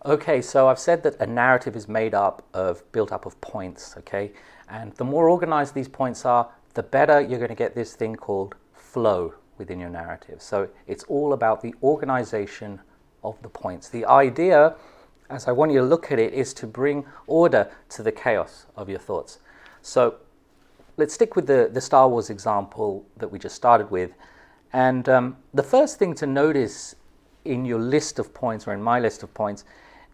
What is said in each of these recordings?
Okay, so I've said that a narrative is built up of points, okay? And the more organized these points are, the better you're going to get this thing called flow within your narrative. So it's all about the organization of the points. The idea, as I want you to look at it, is to bring order to the chaos of your thoughts. So let's stick with the Star Wars example that we just started with. And the first thing to notice in your list of points, or in my list of points,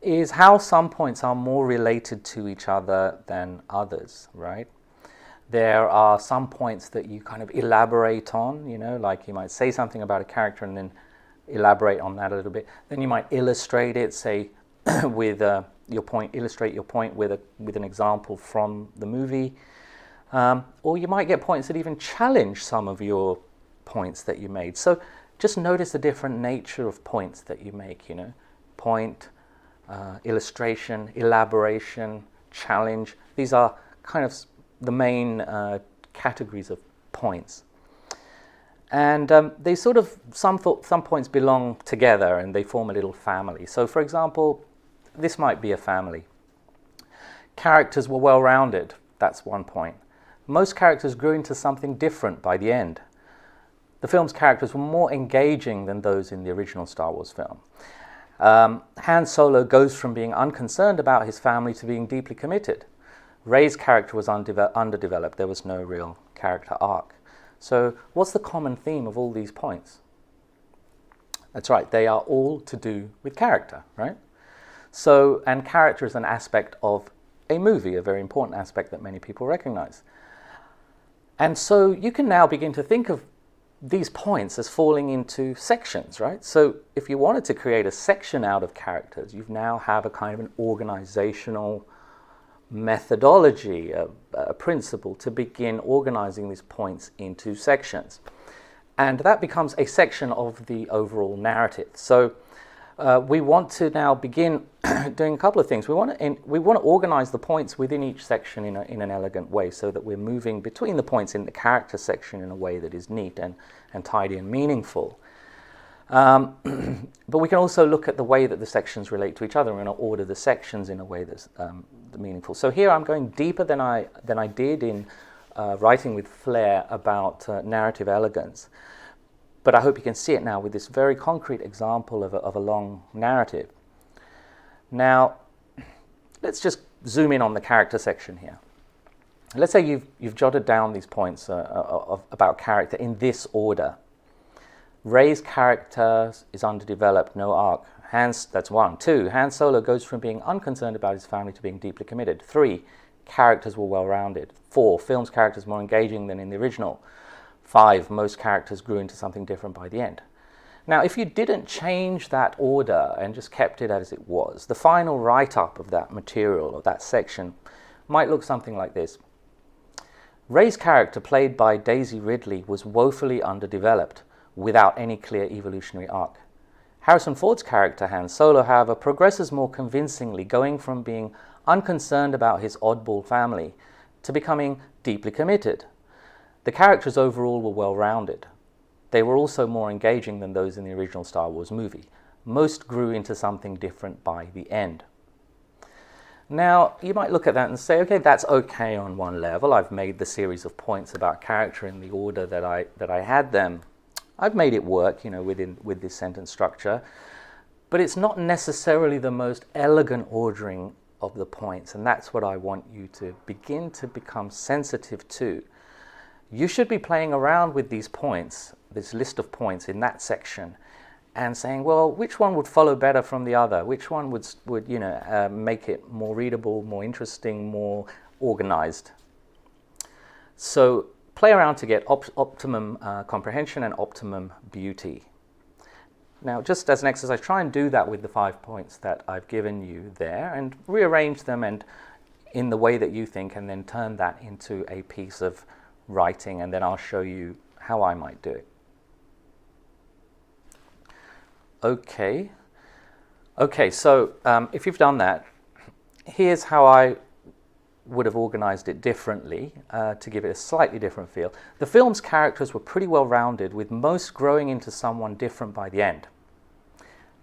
is how some points are more related to each other than others, right? There are some points that you kind of elaborate on, like you might say something about a character and then elaborate on that a little bit. Then you might illustrate it, say, with your point, illustrate your point with an example from the movie. Or you might get points that even challenge some of your points that you made. So just notice the different nature of points that you make, point, illustration, elaboration, challenge. These are kind of the main categories of points. And they sort of, some points belong together and they form a little family. So for example, this might be a family. Characters were well-rounded, that's one point. Most characters grew into something different by the end. The film's characters were more engaging than those in the original Star Wars film. Han Solo goes from being unconcerned about his family to being deeply committed. Rey's character was underdeveloped. There was no real character arc. So what's the common theme of all these points? That's right, they are all to do with character, right? So, and character is an aspect of a movie, a very important aspect that many people recognize. And so you can now begin to think of these points as falling into sections, right? So if you wanted to create a section out of characters, you now have a kind of an organizational methodology, a principle to begin organizing these points into sections. And that becomes a section of the overall narrative. So we want to now begin doing a couple of things. We want to organize the points within each section in an elegant way, so that we're moving between the points in the character section in a way that is neat and tidy and meaningful. But we can also look at the way that the sections relate to each other. We're going to order the sections in a way that's meaningful. So here I'm going deeper than I did in writing with flair about narrative elegance. But I hope you can see it now with this very concrete example of a long narrative. Now, let's just zoom in on the character section here. Let's say you've jotted down these points about character in this order. Rey's character is underdeveloped, no arc. That's 1. 2, Han Solo goes from being unconcerned about his family to being deeply committed. 3, characters were well-rounded. 4, film's characters more engaging than in the original. 5, most characters grew into something different by the end. Now, if you didn't change that order and just kept it as it was, the final write-up of that material or that section might look something like this. Rey's character, played by Daisy Ridley, was woefully underdeveloped, without any clear evolutionary arc. Harrison Ford's character, Han Solo, however, progresses more convincingly, going from being unconcerned about his oddball family to becoming deeply committed. The characters overall were well-rounded. They were also more engaging than those in the original Star Wars movie. Most grew into something different by the end. Now, you might look at that and say, okay, that's okay on one level. I've made the series of points about character in the order that I had them. I've made it work, with this sentence structure. But it's not necessarily the most elegant ordering of the points, and that's what I want you to begin to become sensitive to. You should be playing around with these points, this list of points in that section, and saying, well, which one would follow better from the other? Which one would make it more readable, more interesting, more organized? So play around to get optimum comprehension and optimum beauty. Now, just as an exercise, try and do that with the 5 points that I've given you there, and rearrange them and in the way that you think, and then turn that into a piece of writing, and then I'll show you how I might do it. Okay, so if you've done that, here's how I would have organized it differently to give it a slightly different feel. The film's characters were pretty well rounded, with most growing into someone different by the end.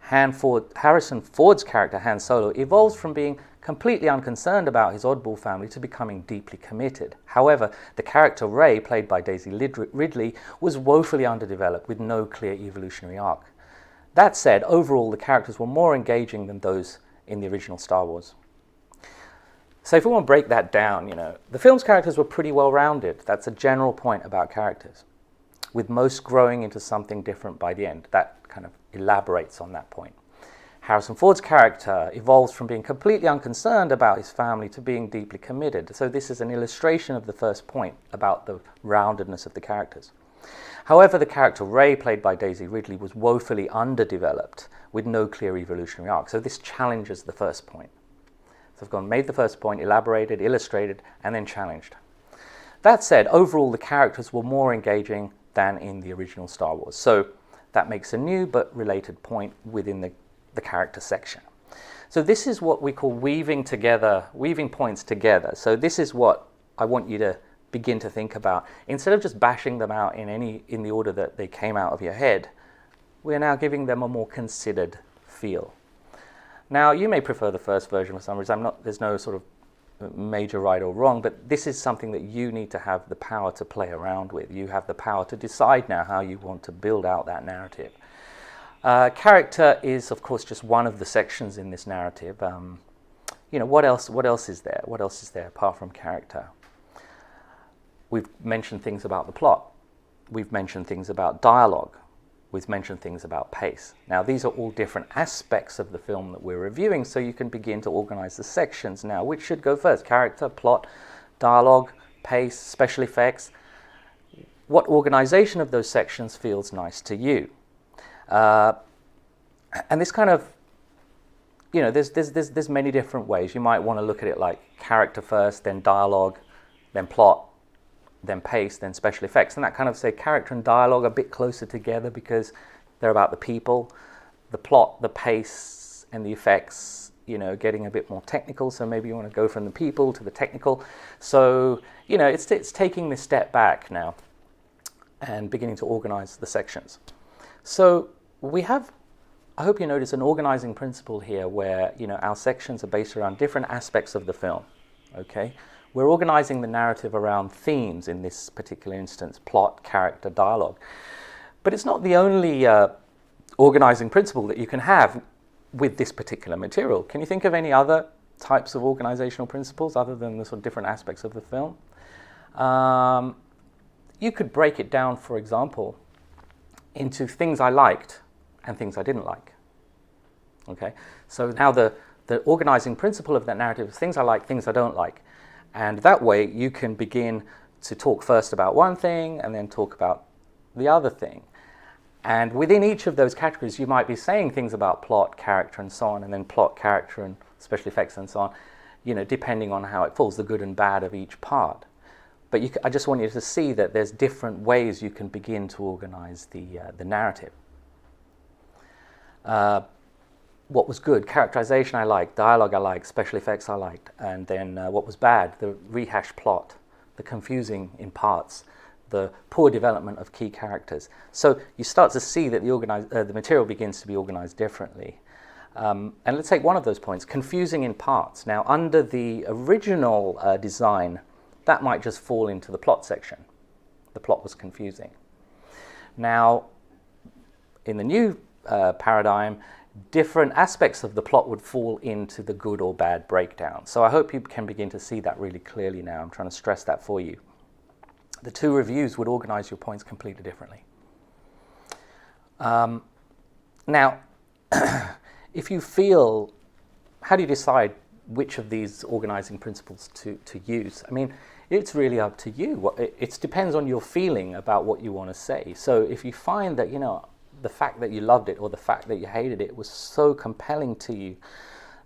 Harrison Ford's character, Han Solo, evolves from being completely unconcerned about his oddball family to becoming deeply committed. However, the character Rey, played by Daisy Ridley, was woefully underdeveloped with no clear evolutionary arc. That said, overall, the characters were more engaging than those in the original Star Wars. So if we want to break that down, the film's characters were pretty well-rounded. That's a general point about characters, with most growing into something different by the end. That kind of elaborates on that point. Harrison Ford's character evolves from being completely unconcerned about his family to being deeply committed. So this is an illustration of the first point about the roundedness of the characters. However, the character Rey, played by Daisy Ridley, was woefully underdeveloped with no clear evolutionary arc. So this challenges the first point. So I've made the first point, elaborated, illustrated, and then challenged. That said, overall, the characters were more engaging than in the original Star Wars. So that makes a new but related point within the character section. So this is what we call weaving points together. So this is what I want you to begin to think about. Instead of just bashing them out in the order that they came out of your head, we're now giving them a more considered feel. Now, you may prefer the first version for some reason. There's no sort of major right or wrong, but this is something that you need to have the power to play around with. You have the power to decide now how you want to build out that narrative. Character is, of course, just one of the sections in this narrative. What else is there? What else is there apart from character? We've mentioned things about the plot. We've mentioned things about dialogue. We've mentioned things about pace. Now, these are all different aspects of the film that we're reviewing, so you can begin to organize the sections now. Which should go first? Character, plot, dialogue, pace, special effects. What organization of those sections feels nice to you? And this kind of, there's many different ways. You might want to look at it like character first, then dialogue, then plot, then pace, then special effects. And that kind of say character and dialogue a bit closer together because they're about the people. The plot, the pace, and the effects, getting a bit more technical. So maybe you want to go from the people to the technical. So, it's taking this step back now and beginning to organize the sections. So we have, I hope you notice, an organizing principle here where, our sections are based around different aspects of the film, okay? We're organizing the narrative around themes in this particular instance, plot, character, dialogue. But it's not the only organizing principle that you can have with this particular material. Can you think of any other types of organizational principles other than the sort of different aspects of the film? You could break it down, for example, into things I liked and things I didn't like. Okay, so now the organizing principle of that narrative is things I like, things I don't like. And that way you can begin to talk first about one thing and then talk about the other thing. And within each of those categories, you might be saying things about plot, character, and so on, and then plot, character, and special effects, and so on, depending on how it falls, the good and bad of each part. But I just want you to see that there's different ways you can begin to organize the narrative. What was good? Characterization I liked, dialogue I liked, special effects I liked, and then what was bad? The rehashed plot, the confusing in parts, the poor development of key characters. So you start to see that the material begins to be organized differently. And let's take one of those points, confusing in parts. Now, under the original design, that might just fall into the plot section. The plot was confusing. Now, in the new paradigm, different aspects of the plot would fall into the good or bad breakdown. So I hope you can begin to see that really clearly now. I'm trying to stress that for you. The two reviews would organize your points completely differently. Now, if you feel, how do you decide which of these organizing principles to use? I mean, it's really up to you. It depends on your feeling about what you want to say. So if you find that, the fact that you loved it or the fact that you hated it was so compelling to you,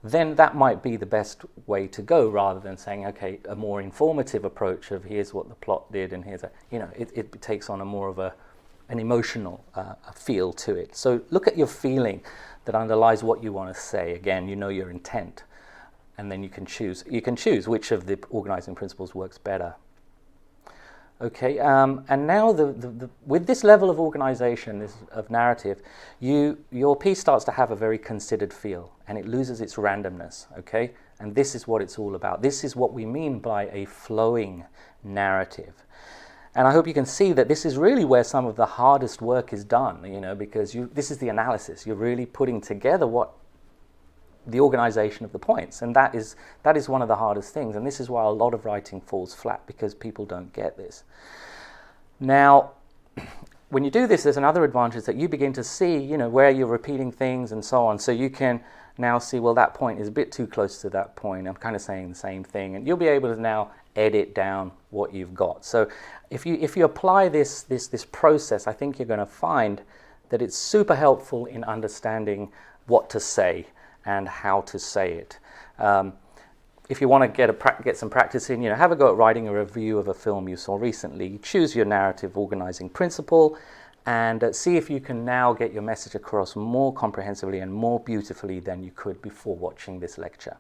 then that might be the best way to go, rather than saying, okay, a more informative approach of here's what the plot did and here's it takes on a more of an emotional feel to it. So look at your feeling that underlies what you want to say. Again, your intent, and then you can choose which of the organizing principles works better. Okay, and now with this level of organization, of narrative, your piece starts to have a very considered feel, and it loses its randomness, okay? And this is what it's all about. This is what we mean by a flowing narrative. And I hope you can see that this is really where some of the hardest work is done, because this is the analysis. You're really putting together the organization of the points, and that is one of the hardest things, and this is why a lot of writing falls flat, because people don't get this. Now, when you do this, there's another advantage, that you begin to see where you're repeating things and so on, so you can now see, well, that point is a bit too close to that point, I'm kind of saying the same thing, and you'll be able to now edit down what you've got. So if you apply this process, I think you're going to find that it's super helpful in understanding what to say and how to say it. If you want to get some practice in, have a go at writing a review of a film you saw recently. Choose your narrative organizing principle and see if you can now get your message across more comprehensively and more beautifully than you could before watching this lecture.